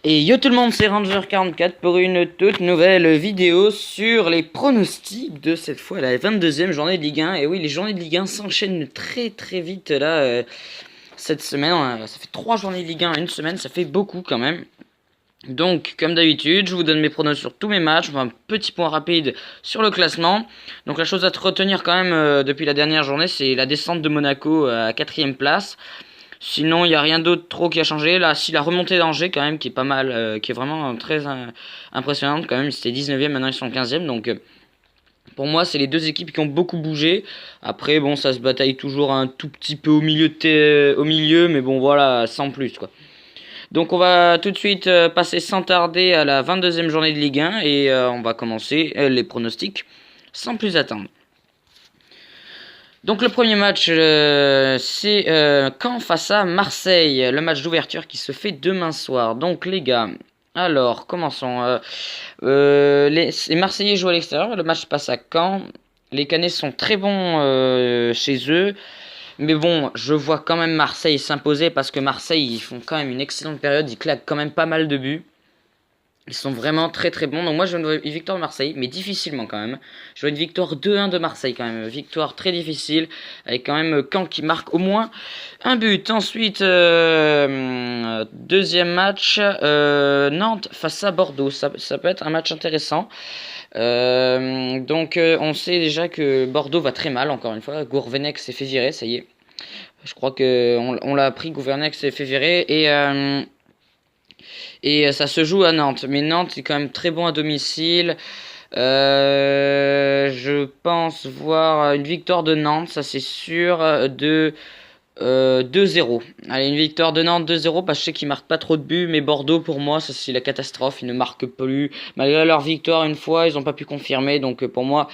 Et yo tout le monde, c'est Ranger44 pour une toute nouvelle vidéo sur les pronostics de cette fois la 22e journée de Ligue 1. Et oui, les journées de Ligue 1 s'enchaînent très vite là cette semaine. Ça fait 3 journées de Ligue 1 en une semaine, ça fait beaucoup quand même. Donc, comme d'habitude, je vous donne mes pronostics sur tous mes matchs. Un petit point rapide sur le classement. Donc, la chose à retenir quand même depuis la dernière journée, c'est la descente de Monaco à 4ème place. Sinon, il n'y a rien d'autre trop qui a changé. Là, si la remontée d'Angers, quand même, qui est pas mal, qui est vraiment très impressionnante, quand même. C'était 19ème, maintenant ils sont 15ème. Donc, pour moi, c'est les deux équipes qui ont beaucoup bougé. Après, bon, ça se bataille toujours un tout petit peu au milieu, mais bon, voilà, sans plus, quoi. Donc, on va tout de suite passer sans tarder à la 22e journée de Ligue 1 et on va commencer les pronostics sans plus attendre. Donc le premier match, c'est Caen face à Marseille, le match d'ouverture qui se fait demain soir. Donc les gars, alors commençons. Les Marseillais jouent à l'extérieur, le match passe à Caen. Les Canets sont très bons chez eux. Mais bon, je vois quand même Marseille s'imposer parce que Marseille, ils font quand même une excellente période, ils claquent quand même pas mal de buts. Ils sont vraiment très bons. Donc moi je vois une victoire de Marseille, mais difficilement quand même. Je vois une victoire 2-1 de Marseille quand même. Victoire très difficile, avec quand même Caen qui marque au moins un but. Ensuite, deuxième match, Nantes face à Bordeaux. Ça peut être un match intéressant. Donc on sait déjà que Bordeaux va très mal, encore une fois. Gourvenec s'est fait virer, ça y est. Je crois que on l'a appris, Gourvenec s'est fait virer. Et ça se joue à Nantes. Mais Nantes est quand même très bon à domicile. Je pense voir une victoire de Nantes, ça c'est sûr, de 2-0. Allez, une victoire de Nantes 2-0 parce que je sais qu'ils marquent pas trop de buts. Mais Bordeaux, pour moi, ça c'est la catastrophe. Ils ne marquent plus. Malgré leur victoire une fois, ils n'ont pas pu confirmer. Donc pour moi,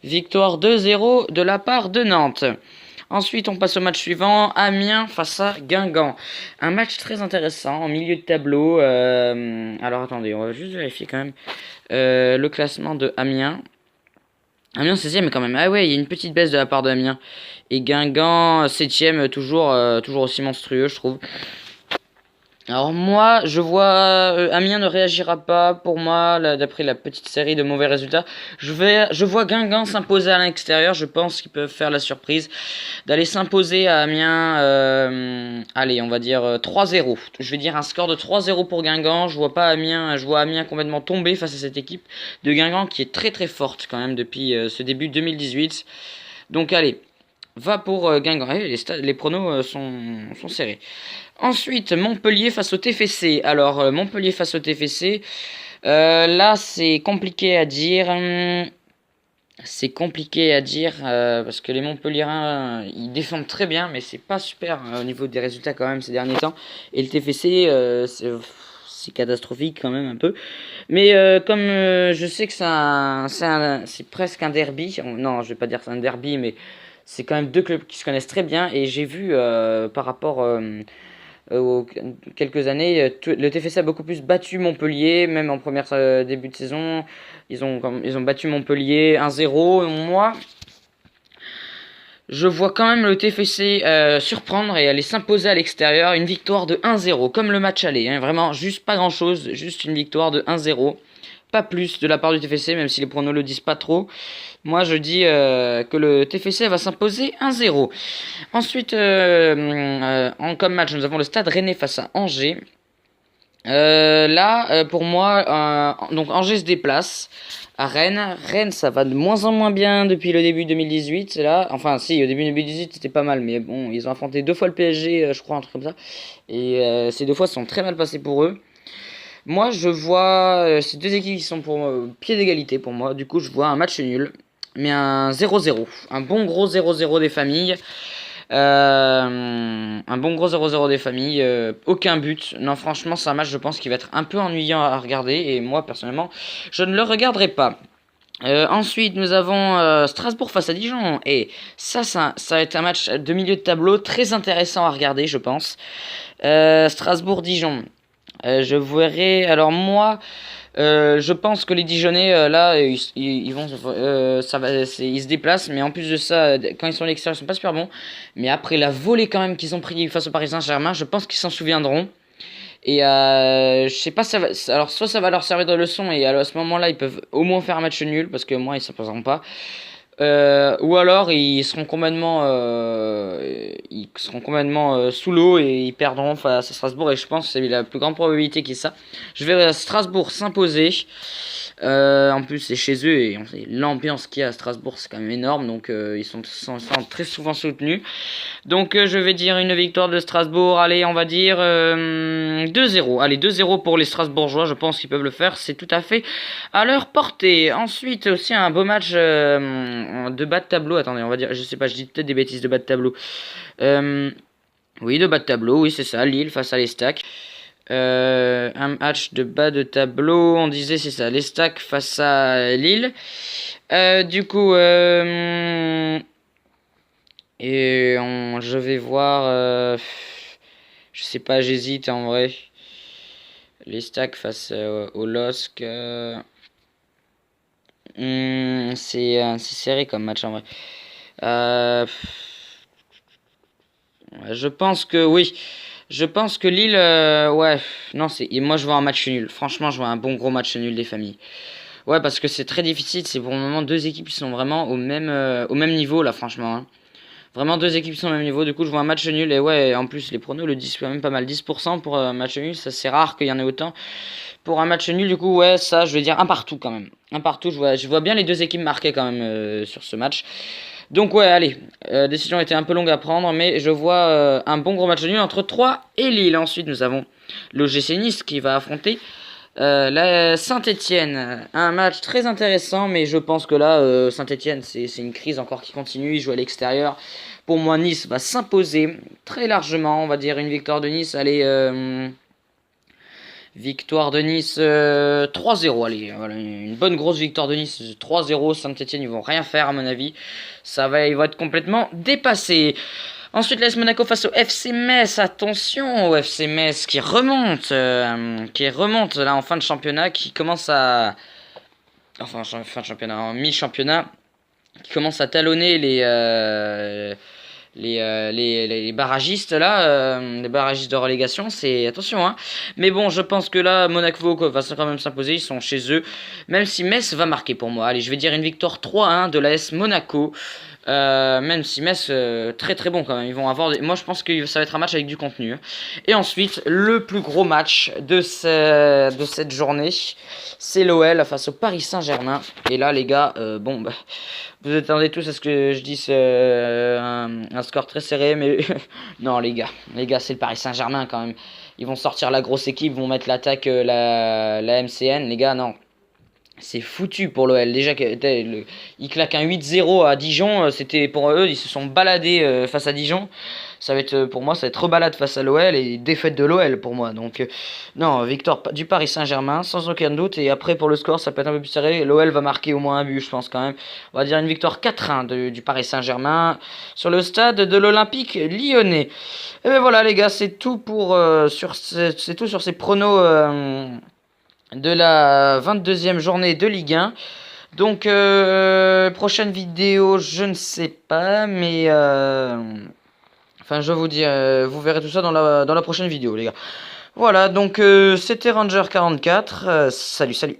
victoire 2-0 de la part de Nantes. Ensuite, on passe au match suivant, Amiens face à Guingamp. Un match très intéressant, en milieu de tableau. Alors attendez, on va juste vérifier quand même le classement de Amiens. Amiens 16ème quand même. Ah ouais, il y a une petite baisse de la part de Amiens. Et Guingamp 7ème, toujours aussi monstrueux, je trouve. Alors moi, je vois Amiens ne réagira pas pour moi, d'après la petite série de mauvais résultats. Je vois Guingamp s'imposer à l'extérieur. Je pense qu'ils peuvent faire la surprise d'aller s'imposer à Amiens. Allez, on va dire 3-0. Je vais dire un score de 3-0 pour Guingamp. Je vois Amiens complètement tomber face à cette équipe de Guingamp qui est très forte quand même depuis ce début 2018. Donc allez, va pour Guingamp. Les pronos sont serrés. Ensuite, Montpellier face au TFC. Alors, Montpellier face au TFC. Là, c'est compliqué à dire. C'est compliqué à dire parce que les Montpelliérains, ils défendent très bien, mais c'est pas super au niveau des résultats quand même ces derniers temps. Et le TFC, c'est catastrophique quand même un peu. Mais comme je sais que c'est presque un derby. Non, je vais pas dire que c'est un derby, mais c'est quand même deux clubs qui se connaissent très bien. Et j'ai vu par rapport quelques années, le TFC a beaucoup plus battu Montpellier, même en première début de saison. Ils ont battu Montpellier 1-0. Moi, je vois quand même le TFC surprendre et aller s'imposer à l'extérieur. Une victoire de 1-0, comme le match aller. Hein, vraiment, juste pas grand chose, juste une victoire de 1-0. Pas plus de la part du TFC, même si les pronos le disent pas trop. Moi, je dis que le TFC va s'imposer 1-0. Ensuite, comme match, nous avons le Stade Rennais face à Angers. Là, pour moi, donc Angers se déplace à Rennes. Rennes, ça va de moins en moins bien depuis le début 2018. Là, enfin, si, au début 2018, c'était pas mal, mais bon, ils ont affronté 2 fois le PSG, je crois, un truc comme ça. Et ces 2 fois sont très mal passées pour eux. Moi, je vois ces deux équipes qui sont pour pied d'égalité pour moi. Du coup, je vois un match nul, mais un 0-0. Un bon gros 0-0 des familles. Un bon gros 0-0 des familles. Aucun but. Non, franchement, c'est un match, je pense, qui va être un peu ennuyant à regarder. Et moi, personnellement, je ne le regarderai pas. Ensuite, nous avons Strasbourg face à Dijon. Et ça va être un match de milieu de tableau très intéressant à regarder, je pense. Strasbourg-Dijon. Je verrai. Alors moi, je pense que les Dijonais là, ils vont, ils se déplacent, mais en plus de ça, quand ils sont à l'extérieur, ils sont pas super bons. Mais après la volée quand même qu'ils ont pris face au Paris Saint-Germain, je pense qu'ils s'en souviendront. Et je sais pas, alors soit ça va leur servir de leçon et à ce moment-là ils peuvent au moins faire un match nul parce que moi ils s'imposeront pas. Ou alors ils seront complètement sous l'eau et ils perdront face à Strasbourg et je pense que c'est la plus grande probabilité qu'il y ait ça. Je verrai Strasbourg s'imposer. En plus c'est chez eux et l'ambiance qu'il y a à Strasbourg c'est quand même énorme donc ils sont très souvent soutenus. Donc je vais dire une victoire de Strasbourg, allez on va dire 2-0. Allez 2-0 pour les Strasbourgeois, je pense qu'ils peuvent le faire, c'est tout à fait à leur portée. Ensuite aussi un beau match de bas de tableau, attendez on va dire, je sais pas, je dis peut-être des bêtises de bas de tableau. Oui de bas de tableau, oui c'est ça, Lille face à l'Estac. Un match de bas de tableau, on disait c'est ça, l'Estac face à Lille. Du coup je vais voir. Je sais pas, j'hésite en vrai. Les stacks face au LOSC. C'est serré comme match en vrai. Je pense que oui. Je pense que Lille. Ouais. Non, moi je vois un match nul. Franchement, je vois un bon gros match nul des familles. Ouais, parce que c'est très difficile. C'est pour le moment deux équipes qui sont vraiment au même niveau là, franchement. Hein. Vraiment deux équipes sont au même niveau, du coup je vois un match nul et ouais en plus les pronos le disent quand même pas mal, 10% pour un match nul, ça c'est rare qu'il y en ait autant. Pour un match nul du coup ouais ça je vais dire un partout quand même. Un partout, je vois bien les deux équipes marquées quand même sur ce match. Donc ouais allez, décision était un peu longue à prendre mais je vois un bon gros match nul entre 3 et Lille. Ensuite nous avons l'OGC Nice qui va affronter la Saint-Etienne, un match très intéressant, mais je pense que là, Saint-Etienne, c'est une crise encore qui continue, ils jouent à l'extérieur. Pour moi, Nice va s'imposer très largement, on va dire une victoire de Nice, allez, victoire de Nice 3-0, allez, voilà, une bonne grosse victoire de Nice 3-0, Saint-Etienne, ils vont rien faire à mon avis, ils vont être complètement dépassés. Ensuite, l'AS Monaco face au FC Metz. Attention au FC Metz qui remonte là en fin de championnat, qui commence à... Enfin, fin de championnat, en mi-championnat, qui commence à talonner les barragistes là, les barragistes de relégation, c'est attention hein. Mais bon, je pense que là Monaco va quand même s'imposer, ils sont chez eux. Même si Metz va marquer pour moi. Allez, je vais dire une victoire 3-1 de l'AS Monaco. Même si Metz très très bon quand même, ils vont avoir moi je pense que ça va être un match avec du contenu. Et ensuite le plus gros match de cette journée, c'est l'OL face au Paris Saint-Germain. Et là les gars, bon bah, vous attendez tous à ce que je dise un score très serré, mais non les gars c'est le Paris Saint-Germain quand même. Ils vont sortir la grosse équipe, vont mettre l'attaque la MCN, les gars non. C'est foutu pour l'OL. Déjà, ils claquent un 8-0 à Dijon. C'était pour eux, ils se sont baladés face à Dijon. Ça va être, pour moi, ça va être rebalade face à l'OL et défaite de l'OL pour moi. Donc, non, victoire du Paris Saint-Germain, sans aucun doute. Et après, pour le score, ça peut être un peu plus serré. L'OL va marquer au moins un but, je pense quand même. On va dire une victoire 4-1 du Paris Saint-Germain sur le stade de l'Olympique lyonnais. Et ben voilà, les gars, c'est tout c'est tout sur ces pronos. De la 22e journée de Ligue 1. Donc prochaine vidéo, je ne sais pas, mais enfin je vous dis, vous verrez tout ça dans la prochaine vidéo les gars. Voilà, donc c'était Ranger 44, salut.